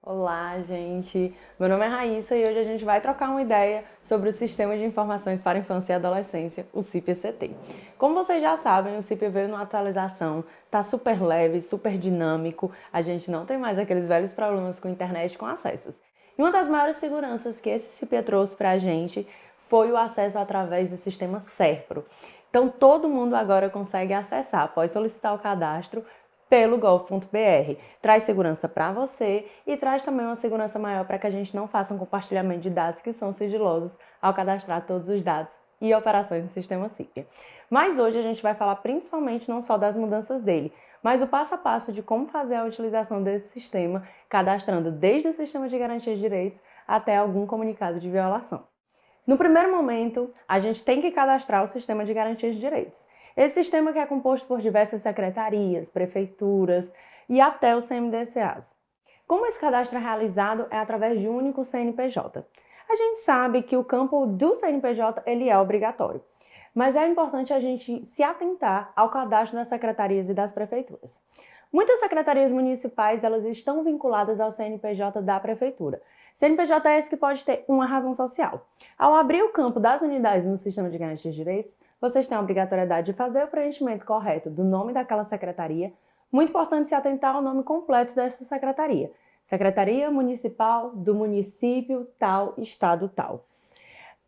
Olá, gente! Meu nome é Raíssa e hoje a gente vai trocar uma ideia sobre o Sistema de Informações para a Infância e Adolescência, o CIP-ECT. Como vocês já sabem, o CIP veio numa atualização, tá super leve, super dinâmico, a gente não tem mais aqueles velhos problemas com internet com acessos. E uma das maiores seguranças que esse CIP trouxe para a gente foi o acesso através do sistema SERPRO. Então todo mundo agora consegue acessar, após solicitar o cadastro, pelo gov.br. Traz segurança para você e traz também uma segurança maior para que a gente não faça um compartilhamento de dados que são sigilosos ao cadastrar todos os dados e operações no sistema CIP. Mas hoje a gente vai falar principalmente não só das mudanças dele, mas o passo a passo de como fazer a utilização desse sistema, cadastrando desde o sistema de garantia de direitos até algum comunicado de violação. No primeiro momento, a gente tem que cadastrar o sistema de garantia de direitos. Esse sistema que é composto por diversas secretarias, prefeituras e até os CMDCAs. Como esse cadastro é realizado é através de um único CNPJ. A gente sabe que o campo do CNPJ ele é obrigatório, mas é importante a gente se atentar ao cadastro das secretarias e das prefeituras. Muitas secretarias municipais elas estão vinculadas ao CNPJ da prefeitura. CNPJ é esse que pode ter uma razão social. Ao abrir o campo das unidades no sistema de garantia de direitos, vocês têm a obrigatoriedade de fazer o preenchimento correto do nome daquela secretaria. Muito importante se atentar ao nome completo dessa secretaria. Secretaria Municipal do município tal, estado tal.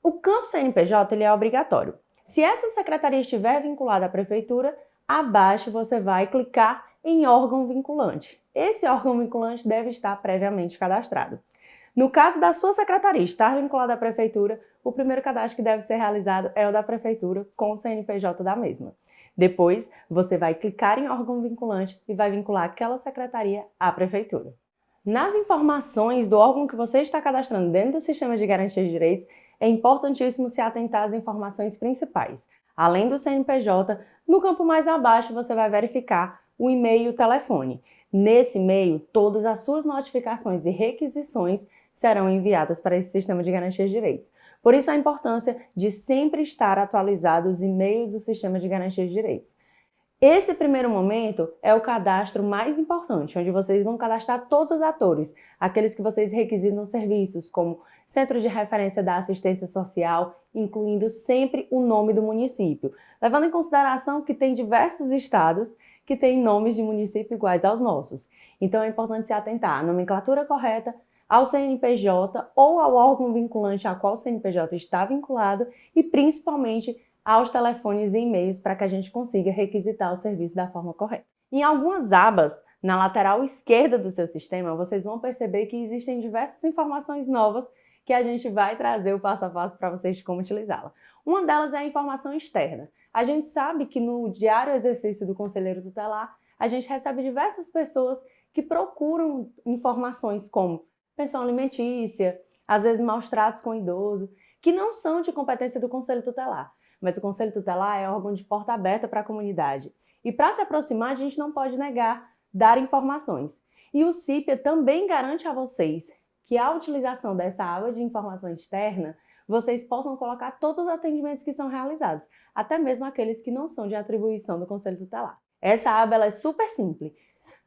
O campo CNPJ ele é obrigatório. Se essa secretaria estiver vinculada à prefeitura, abaixo você vai clicar em órgão vinculante. Esse órgão vinculante deve estar previamente cadastrado. No caso da sua secretaria estar vinculada à prefeitura, o primeiro cadastro que deve ser realizado é o da prefeitura com o CNPJ da mesma. Depois, você vai clicar em órgão vinculante e vai vincular aquela secretaria à prefeitura. Nas informações do órgão que você está cadastrando dentro do sistema de garantia de direitos, é importantíssimo se atentar às informações principais. Além do CNPJ, no campo mais abaixo você vai verificar o e-mail e o telefone. Nesse e-mail, todas as suas notificações e requisições serão enviadas para esse sistema de garantia de direitos. Por isso a importância de sempre estar atualizado os e-mails do sistema de garantia de direitos. Esse primeiro momento é o cadastro mais importante, onde vocês vão cadastrar todos os atores, aqueles que vocês requisitam serviços, como Centro de Referência da Assistência Social, incluindo sempre o nome do município, levando em consideração que tem diversos estados que têm nomes de município iguais aos nossos. Então é importante se atentar à nomenclatura correta, ao CNPJ ou ao órgão vinculante a qual o CNPJ está vinculado e principalmente aos telefones e e-mails para que a gente consiga requisitar o serviço da forma correta. Em algumas abas, na lateral esquerda do seu sistema, vocês vão perceber que existem diversas informações novas que a gente vai trazer o passo a passo para vocês de como utilizá-la. Uma delas é a informação externa. A gente sabe que no diário exercício do conselheiro tutelar, a gente recebe diversas pessoas que procuram informações como pensão alimentícia, às vezes maus tratos com o idoso, que não são de competência do conselho tutelar. Mas o Conselho Tutelar é órgão de porta aberta para a comunidade. E para se aproximar, a gente não pode negar dar informações. E o CIP também garante a vocês que a utilização dessa aba de informação externa, vocês possam colocar todos os atendimentos que são realizados, até mesmo aqueles que não são de atribuição do Conselho Tutelar. Essa aba ela é super simples.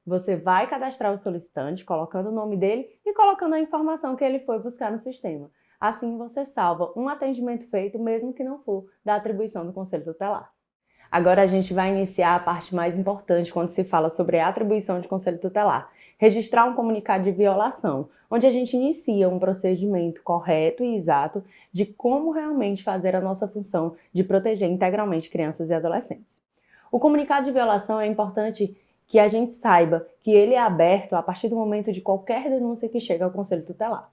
Você vai cadastrar o solicitante, colocando o nome dele e colocando a informação que ele foi buscar no sistema. Assim você salva um atendimento feito, mesmo que não for da atribuição do Conselho Tutelar. Agora a gente vai iniciar a parte mais importante quando se fala sobre a atribuição de Conselho Tutelar. Registrar um comunicado de violação, onde a gente inicia um procedimento correto e exato de como realmente fazer a nossa função de proteger integralmente crianças e adolescentes. O comunicado de violação é importante que a gente saiba que ele é aberto a partir do momento de qualquer denúncia que chega ao Conselho Tutelar.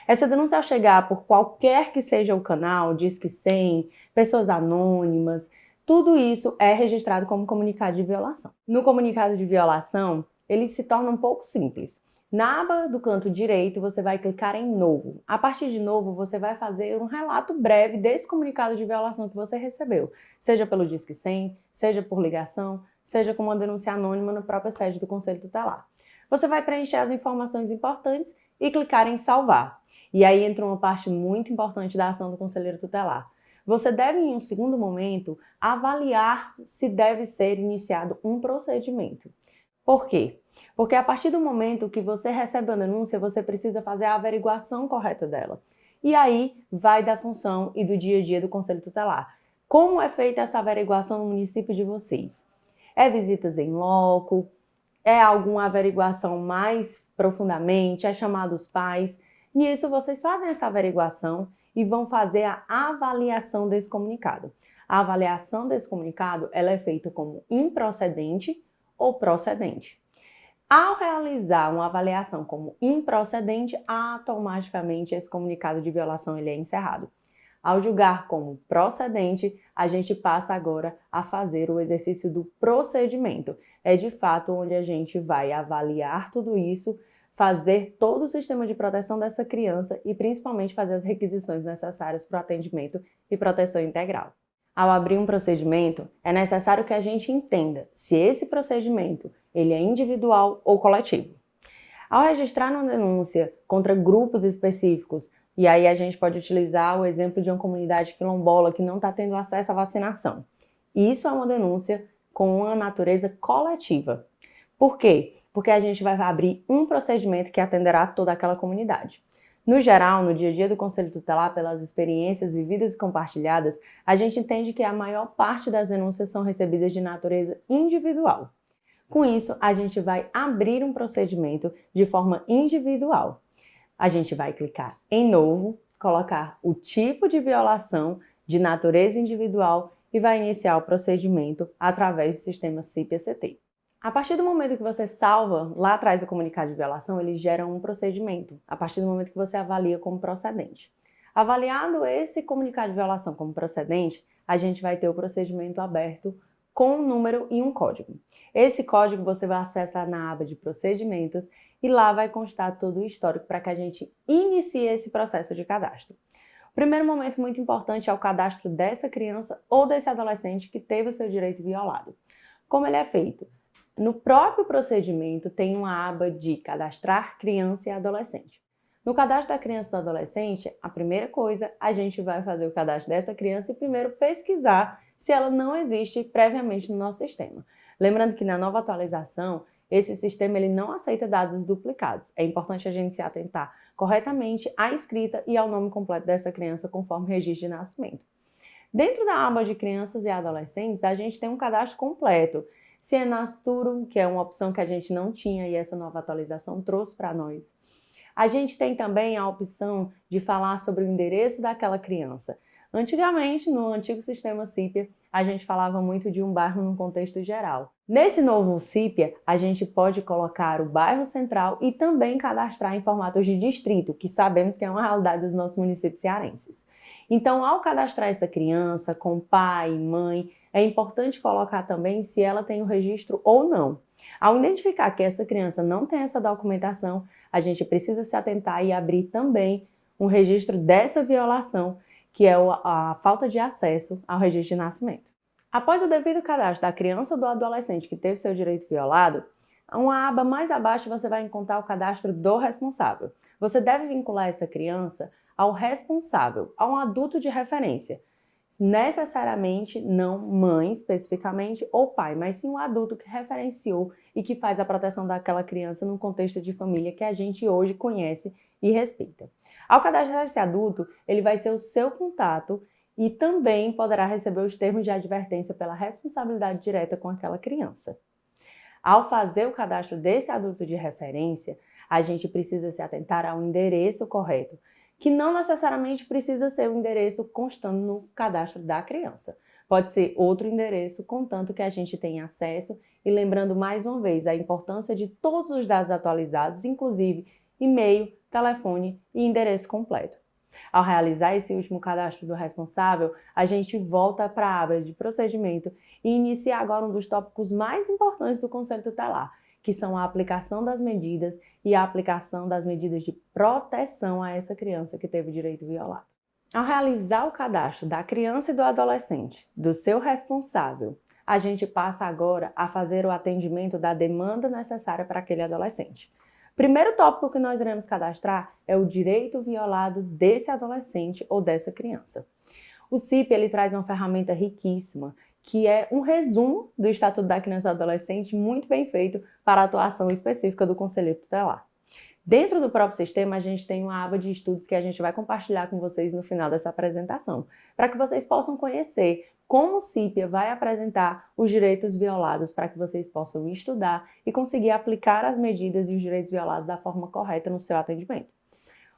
Essa denúncia ao chegar por qualquer que seja o canal, Disque 100, pessoas anônimas, tudo isso é registrado como comunicado de violação. No comunicado de violação, ele se torna um pouco simples. Na aba do canto direito, você vai clicar em Novo. A partir de Novo, você vai fazer um relato breve desse comunicado de violação que você recebeu, seja pelo Disque 100, seja por ligação, seja com uma denúncia anônima na própria sede do Conselho Tutelar. Você vai preencher as informações importantes e clicar em Salvar. E aí entra uma parte muito importante da ação do conselheiro tutelar. você deve, em um segundo momento, avaliar se deve ser iniciado um procedimento. Por quê? Porque a partir do momento que você recebe a denúncia, você precisa fazer a averiguação correta dela. E aí vai da função e do dia a dia do Conselho Tutelar. Como é feita essa averiguação no município de vocês? É visitas em loco? É alguma averiguação mais profundamente? É chamar os pais? Nisso, vocês fazem essa averiguação e vão fazer a avaliação desse comunicado. A avaliação desse comunicado ela é feita como improcedente ou procedente. Ao realizar uma avaliação como improcedente, automaticamente esse comunicado de violação ele é encerrado. Ao julgar como procedente, a gente passa agora a fazer o exercício do procedimento. É de fato onde a gente vai avaliar tudo isso, fazer todo o sistema de proteção dessa criança e principalmente fazer as requisições necessárias para o atendimento e proteção integral. Ao abrir um procedimento, é necessário que a gente entenda se esse procedimento ele é individual ou coletivo. Ao registrar uma denúncia contra grupos específicos, e aí a gente pode utilizar o exemplo de uma comunidade quilombola que não está tendo acesso à vacinação. Isso é uma denúncia com uma natureza coletiva. Por quê? Porque a gente vai abrir um procedimento que atenderá toda aquela comunidade. No geral, no dia a dia do Conselho Tutelar, pelas experiências vividas e compartilhadas, a gente entende que a maior parte das denúncias são recebidas de natureza individual. Com isso, a gente vai abrir um procedimento de forma individual. A gente vai clicar em novo, colocar o tipo de violação de natureza individual e vai iniciar o procedimento através do sistema CIP-ECT. A partir do momento que você salva lá atrás o comunicado de violação, ele gera um procedimento, a partir do momento que você avalia como procedente. Avaliado esse comunicado de violação como procedente, a gente vai ter o procedimento aberto com um número e um código. Esse código você vai acessar na aba de procedimentos e lá vai constar todo o histórico para que a gente inicie esse processo de cadastro. O primeiro momento muito importante é o cadastro dessa criança ou desse adolescente que teve o seu direito violado. Como ele é feito? No próprio procedimento tem uma aba de cadastrar criança e adolescente. No cadastro da criança e do adolescente, a primeira coisa, a gente vai fazer o cadastro dessa criança e primeiro pesquisar se ela não existe previamente no nosso sistema. Lembrando que na nova atualização, esse sistema ele não aceita dados duplicados. É importante a gente se atentar corretamente à escrita e ao nome completo dessa criança conforme o registro de nascimento. Dentro da aba de crianças e adolescentes, a gente tem um cadastro completo. Se é Nasturo, que é uma opção que a gente não tinha e essa nova atualização trouxe para nós. A gente tem também a opção de falar sobre o endereço daquela criança. Antigamente, no antigo sistema CIPIA, a gente falava muito de um bairro num contexto geral. Nesse novo CIPIA, a gente pode colocar o bairro central e também cadastrar em formatos de distrito, que sabemos que é uma realidade dos nossos municípios cearenses. Então, ao cadastrar essa criança com pai, mãe, é importante colocar também se ela tem o registro ou não. Ao identificar que essa criança não tem essa documentação, a gente precisa se atentar e abrir também um registro dessa violação, que é a falta de acesso ao registro de nascimento. Após o devido cadastro da criança ou do adolescente que teve seu direito violado, uma aba mais abaixo você vai encontrar o cadastro do responsável. Você deve vincular essa criança ao responsável, a um adulto de referência. Necessariamente não mãe especificamente ou pai, mas sim um adulto que referenciou e que faz a proteção daquela criança num contexto de família que a gente hoje conhece e respeita. Ao cadastrar esse adulto, ele vai ser o seu contato e também poderá receber os termos de advertência pela responsabilidade direta com aquela criança. Ao fazer o cadastro desse adulto de referência, a gente precisa se atentar ao endereço correto, que não necessariamente precisa ser o endereço constando no cadastro da criança. Pode ser outro endereço, contanto que a gente tenha acesso e lembrando mais uma vez a importância de todos os dados atualizados, inclusive e-mail, telefone e endereço completo. Ao realizar esse último cadastro do responsável, a gente volta para a aba de procedimento e inicia agora um dos tópicos mais importantes do Conselho Tutelar, que são a aplicação das medidas e a aplicação das medidas de proteção a essa criança que teve o direito violado. Ao realizar o cadastro da criança e do adolescente, do seu responsável, a gente passa agora a fazer o atendimento da demanda necessária para aquele adolescente. Primeiro tópico que nós iremos cadastrar é o direito violado desse adolescente ou dessa criança. O CIP ele traz uma ferramenta riquíssima, que é um resumo do Estatuto da Criança e do Adolescente muito bem feito para a atuação específica do conselheiro tutelar. Dentro do próprio sistema, a gente tem uma aba de estudos que a gente vai compartilhar com vocês no final dessa apresentação, para que vocês possam conhecer como o CIPIA vai apresentar os direitos violados, para que vocês possam estudar e conseguir aplicar as medidas e os direitos violados da forma correta no seu atendimento.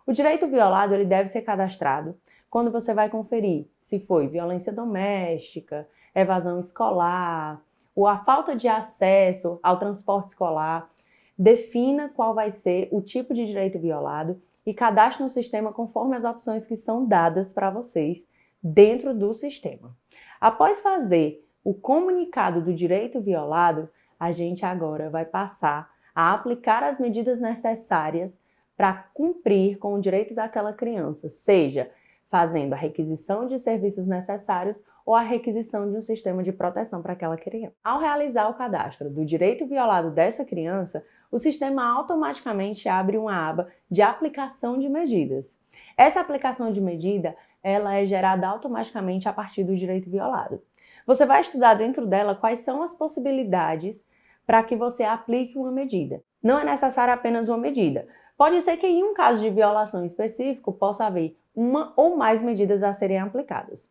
O direito violado ele deve ser cadastrado quando você vai conferir se foi violência doméstica, evasão escolar, ou a falta de acesso ao transporte escolar. Defina qual vai ser o tipo de direito violado e cadastre no sistema conforme as opções que são dadas para vocês dentro do sistema. Após fazer o comunicado do direito violado, a gente agora vai passar a aplicar as medidas necessárias para cumprir com o direito daquela criança, seja fazendo a requisição de serviços necessários ou a requisição de um sistema de proteção para aquela criança. Ao realizar o cadastro do direito violado dessa criança, o sistema automaticamente abre uma aba de aplicação de medidas. Essa aplicação de medida, ela é gerada automaticamente a partir do direito violado. Você vai estudar dentro dela quais são as possibilidades para que você aplique uma medida. Não é necessária apenas uma medida. Pode ser que em um caso de violação específico possa haver uma ou mais medidas a serem aplicadas.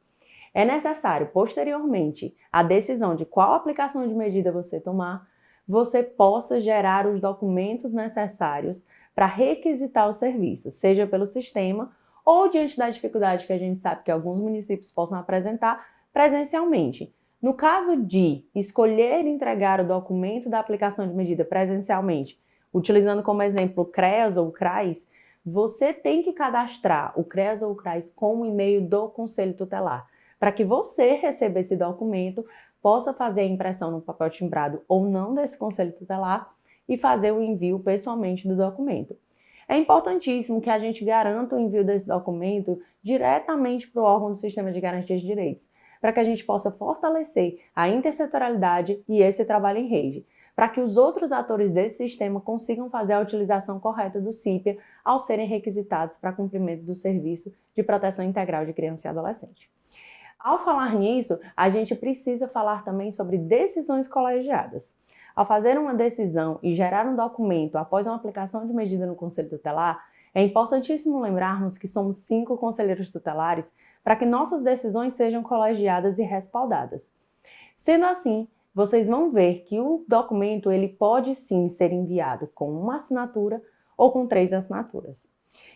É necessário, posteriormente, à decisão de qual aplicação de medida você tomar, você possa gerar os documentos necessários para requisitar o serviço, seja pelo sistema ou diante da dificuldade que a gente sabe que alguns municípios possam apresentar presencialmente. No caso de escolher entregar o documento da aplicação de medida presencialmente, utilizando como exemplo o CREAS ou o CRAS, você tem que cadastrar o CREAS ou o CRAS com o e-mail do Conselho Tutelar, para que você receba esse documento, possa fazer a impressão no papel timbrado ou não desse Conselho Tutelar e fazer o envio pessoalmente do documento. É importantíssimo que a gente garanta o envio desse documento diretamente para o órgão do Sistema de Garantia de Direitos, para que a gente possa fortalecer a intersetorialidade e esse trabalho em rede, para que os outros atores desse sistema consigam fazer a utilização correta do CIPIA ao serem requisitados para cumprimento do serviço de proteção integral de criança e adolescente. Ao falar nisso, a gente precisa falar também sobre decisões colegiadas. Ao fazer uma decisão e gerar um documento após uma aplicação de medida no Conselho Tutelar, é importantíssimo lembrarmos que somos 5 conselheiros tutelares para que nossas decisões sejam colegiadas e respaldadas. Sendo assim, vocês vão ver que o documento ele pode sim ser enviado com uma assinatura ou com 3 assinaturas.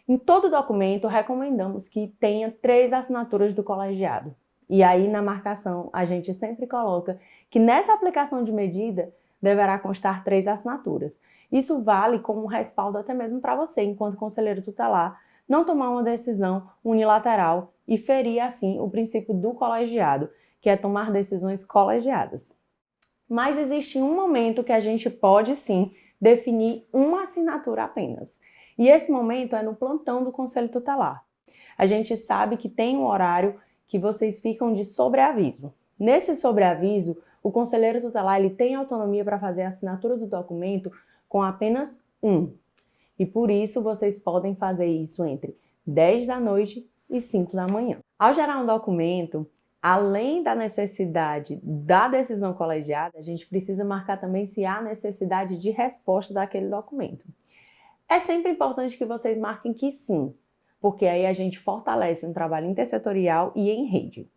Em todo documento, recomendamos que tenha 3 assinaturas do colegiado. E aí, na marcação, a gente sempre coloca que nessa aplicação de medida deverá constar 3 assinaturas. Isso vale como respaldo até mesmo para você, enquanto conselheiro tutelar, não tomar uma decisão unilateral e ferir, assim, o princípio do colegiado, que é tomar decisões colegiadas. Mas existe um momento que a gente pode, sim, definir uma assinatura apenas. E esse momento é no plantão do Conselho Tutelar. A gente sabe que tem um horário que vocês ficam de sobreaviso. Nesse sobreaviso, o conselheiro tutelar ele tem autonomia para fazer a assinatura do documento com apenas um. E por isso vocês podem fazer isso entre 10 da noite e 5 da manhã. Ao gerar um documento, além da necessidade da decisão colegiada, a gente precisa marcar também se há necessidade de resposta daquele documento. É sempre importante que vocês marquem que sim, porque aí a gente fortalece um trabalho intersetorial e em rede.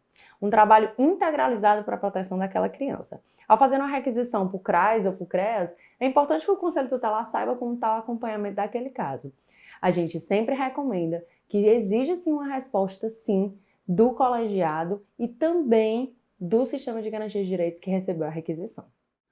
Um trabalho integralizado para a proteção daquela criança. Ao fazer uma requisição para o CRAS ou para o CREAS, é importante que o Conselho Tutelar saiba como está o acompanhamento daquele caso. A gente sempre recomenda que exija sim uma resposta sim do colegiado e também do Sistema de Garantia de Direitos que recebeu a requisição.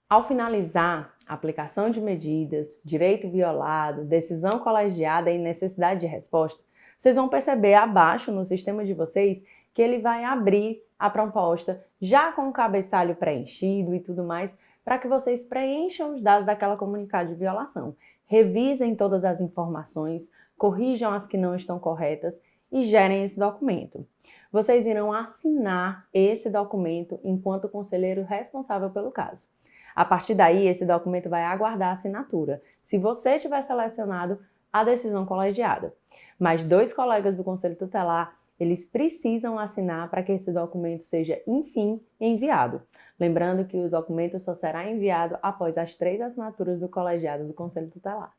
Ao finalizar a aplicação de medidas, direito violado, decisão colegiada e necessidade de resposta, vocês vão perceber abaixo no sistema de vocês que ele vai abrir a proposta já com o cabeçalho preenchido e tudo mais, para que vocês preencham os dados daquela comunicado de violação. Revisem todas as informações, corrijam as que não estão corretas e gerem esse documento. Vocês irão assinar esse documento enquanto conselheiro responsável pelo caso. A partir daí, esse documento vai aguardar a assinatura, se você tiver selecionado a decisão colegiada. Mas 2 colegas do Conselho Tutelar eles precisam assinar para que esse documento seja, enfim, enviado. Lembrando que o documento só será enviado após as 3 assinaturas do colegiado do Conselho Tutelar.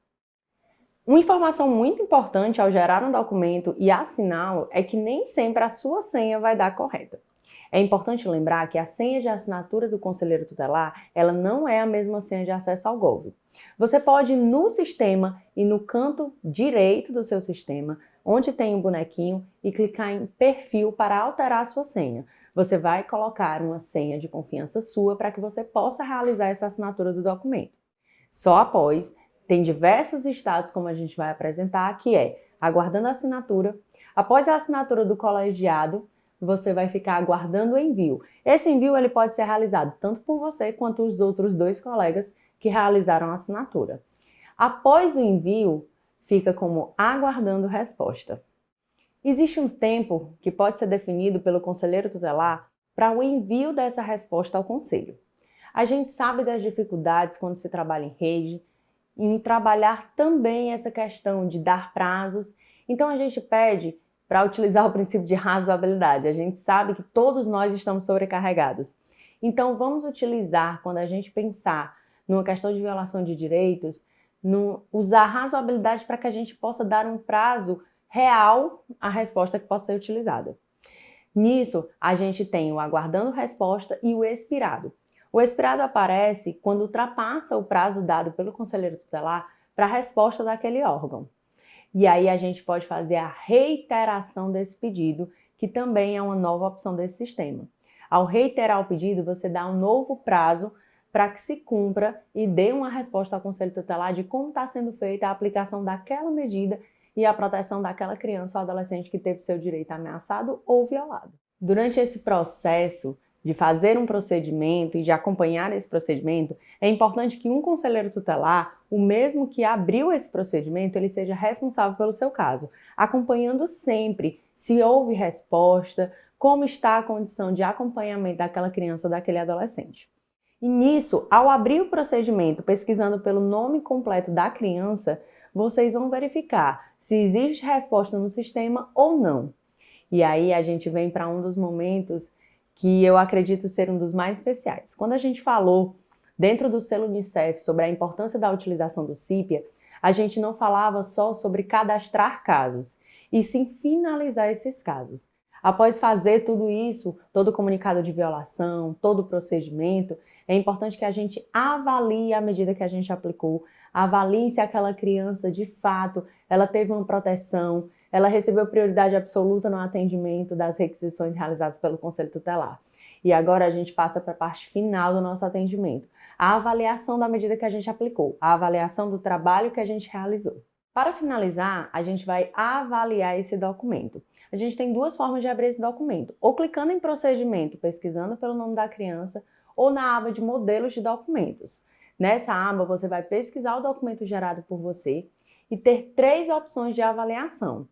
Uma informação muito importante ao gerar um documento e assiná-lo é que nem sempre a sua senha vai dar correta. É importante lembrar que a senha de assinatura do conselheiro tutelar, ela não é a mesma senha de acesso ao Gov. Você pode ir no sistema e no canto direito do seu sistema, onde tem um bonequinho, e clicar em perfil para alterar a sua senha. Você vai colocar uma senha de confiança sua para que você possa realizar essa assinatura do documento. Só após, tem diversos estados, como a gente vai apresentar, que é aguardando a assinatura. Após a assinatura do colegiado, você vai ficar aguardando o envio. Esse envio ele pode ser realizado tanto por você quanto os outros 2 colegas que realizaram a assinatura. Após o envio, fica como aguardando resposta. Existe um tempo que pode ser definido pelo conselheiro tutelar para o envio dessa resposta ao conselho. A gente sabe das dificuldades quando se trabalha em rede, em trabalhar também essa questão de dar prazos. Então a gente pede para utilizar o princípio de razoabilidade. A gente sabe que todos nós estamos sobrecarregados. Então vamos utilizar, quando a gente pensar numa questão de violação de direitos, usar razoabilidade para que a gente possa dar um prazo real à resposta que possa ser utilizada. Nisso, a gente tem o aguardando resposta e o expirado. O expirado aparece quando ultrapassa o prazo dado pelo conselheiro tutelar para a resposta daquele órgão. E aí a gente pode fazer a reiteração desse pedido, que também é uma nova opção desse sistema. Ao reiterar o pedido, você dá um novo prazo para que se cumpra e dê uma resposta ao conselho tutelar de como está sendo feita a aplicação daquela medida e a proteção daquela criança ou adolescente que teve seu direito ameaçado ou violado. Durante esse processo de fazer um procedimento e de acompanhar esse procedimento, é importante que um conselheiro tutelar, o mesmo que abriu esse procedimento, ele seja responsável pelo seu caso, acompanhando sempre se houve resposta, como está a condição de acompanhamento daquela criança ou daquele adolescente. E nisso, ao abrir o procedimento pesquisando pelo nome completo da criança, vocês vão verificar se existe resposta no sistema ou não. E aí a gente vem para um dos momentos que eu acredito ser um dos mais especiais. Quando a gente falou dentro do selo Unicef sobre a importância da utilização do CIPIA, a gente não falava só sobre cadastrar casos, e sim finalizar esses casos. Após fazer tudo isso, todo o comunicado de violação, todo o procedimento, é importante que a gente avalie a medida que a gente aplicou, avalie se aquela criança, de fato, ela teve uma proteção, ela recebeu prioridade absoluta no atendimento das requisições realizadas pelo Conselho Tutelar. E agora a gente passa para a parte final do nosso atendimento, a avaliação da medida que a gente aplicou, a avaliação do trabalho que a gente realizou. Para finalizar, a gente vai avaliar esse documento. A gente tem 2 formas de abrir esse documento, ou clicando em procedimento, pesquisando pelo nome da criança, ou na aba de modelos de documentos. Nessa aba, você vai pesquisar o documento gerado por você e ter 3 opções de avaliação: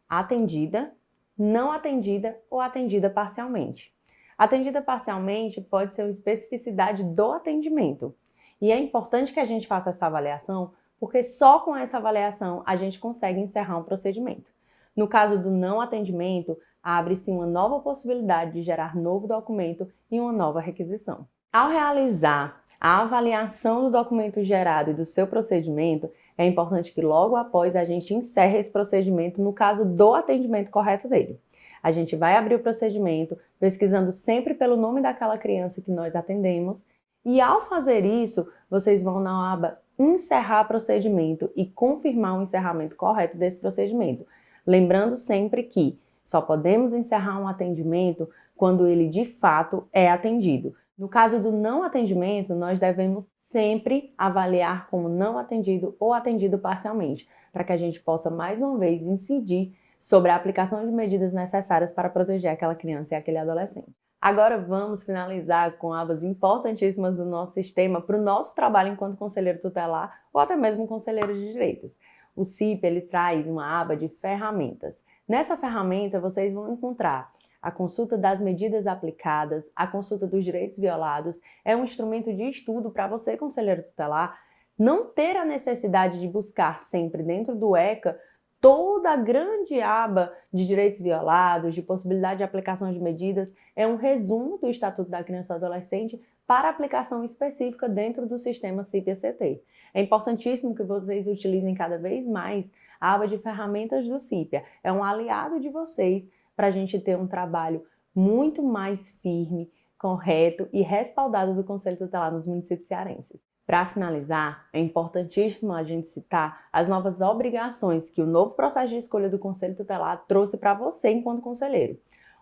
atendida, não atendida ou atendida parcialmente. Atendida parcialmente pode ser uma especificidade do atendimento. E é importante que a gente faça essa avaliação, porque só com essa avaliação a gente consegue encerrar um procedimento. No caso do não atendimento, abre-se uma nova possibilidade de gerar novo documento e uma nova requisição. Ao realizar a avaliação do documento gerado e do seu procedimento, é importante que logo após a gente encerre esse procedimento no caso do atendimento correto dele. A gente vai abrir o procedimento pesquisando sempre pelo nome daquela criança que nós atendemos e ao fazer isso, vocês vão na aba encerrar procedimento e confirmar o encerramento correto desse procedimento. Lembrando sempre que só podemos encerrar um atendimento quando ele de fato é atendido. No caso do não atendimento, nós devemos sempre avaliar como não atendido ou atendido parcialmente, para que a gente possa mais uma vez incidir sobre a aplicação de medidas necessárias para proteger aquela criança e aquele adolescente. Agora vamos finalizar com abas importantíssimas do nosso sistema para o nosso trabalho enquanto conselheiro tutelar ou até mesmo conselheiro de direitos. O CIP ele traz uma aba de ferramentas. Nessa ferramenta vocês vão encontrar a consulta das medidas aplicadas, a consulta dos direitos violados. É um instrumento de estudo para você, conselheiro tutelar, não ter a necessidade de buscar sempre dentro do ECA Toda a grande aba de direitos violados, de possibilidade de aplicação de medidas, é um resumo do Estatuto da Criança e do Adolescente para aplicação específica dentro do sistema CIP-ECT. É importantíssimo que vocês utilizem cada vez mais a aba de ferramentas do CIPIA. É um aliado de vocês para a gente ter um trabalho muito mais firme, correto e respaldado do Conselho Tutelar nos municípios cearenses. Para finalizar, é importantíssimo a gente citar as novas obrigações que o novo processo de escolha do Conselho Tutelar trouxe para você enquanto conselheiro.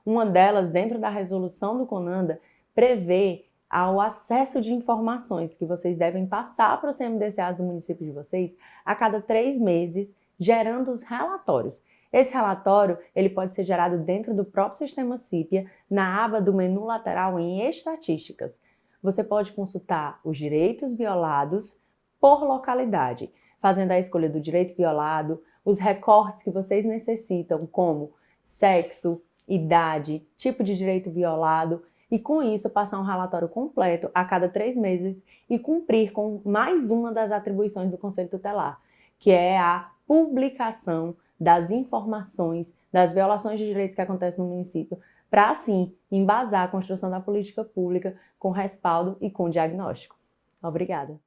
Uma delas, dentro da resolução do CONANDA, prevê o acesso de informações que vocês devem passar para os CMDCAs do município de vocês a cada 3 meses, gerando os relatórios. Esse relatório ele pode ser gerado dentro do próprio sistema CIPIA, na aba do menu lateral em Estatísticas. Você pode consultar os direitos violados por localidade, fazendo a escolha do direito violado, os recortes que vocês necessitam, como sexo, idade, tipo de direito violado, e com isso passar um relatório completo a cada 3 meses e cumprir com mais uma das atribuições do Conselho Tutelar, que é a publicação das informações, das violações de direitos que acontecem no município, para assim embasar a construção da política pública com respaldo e com diagnóstico. Obrigada.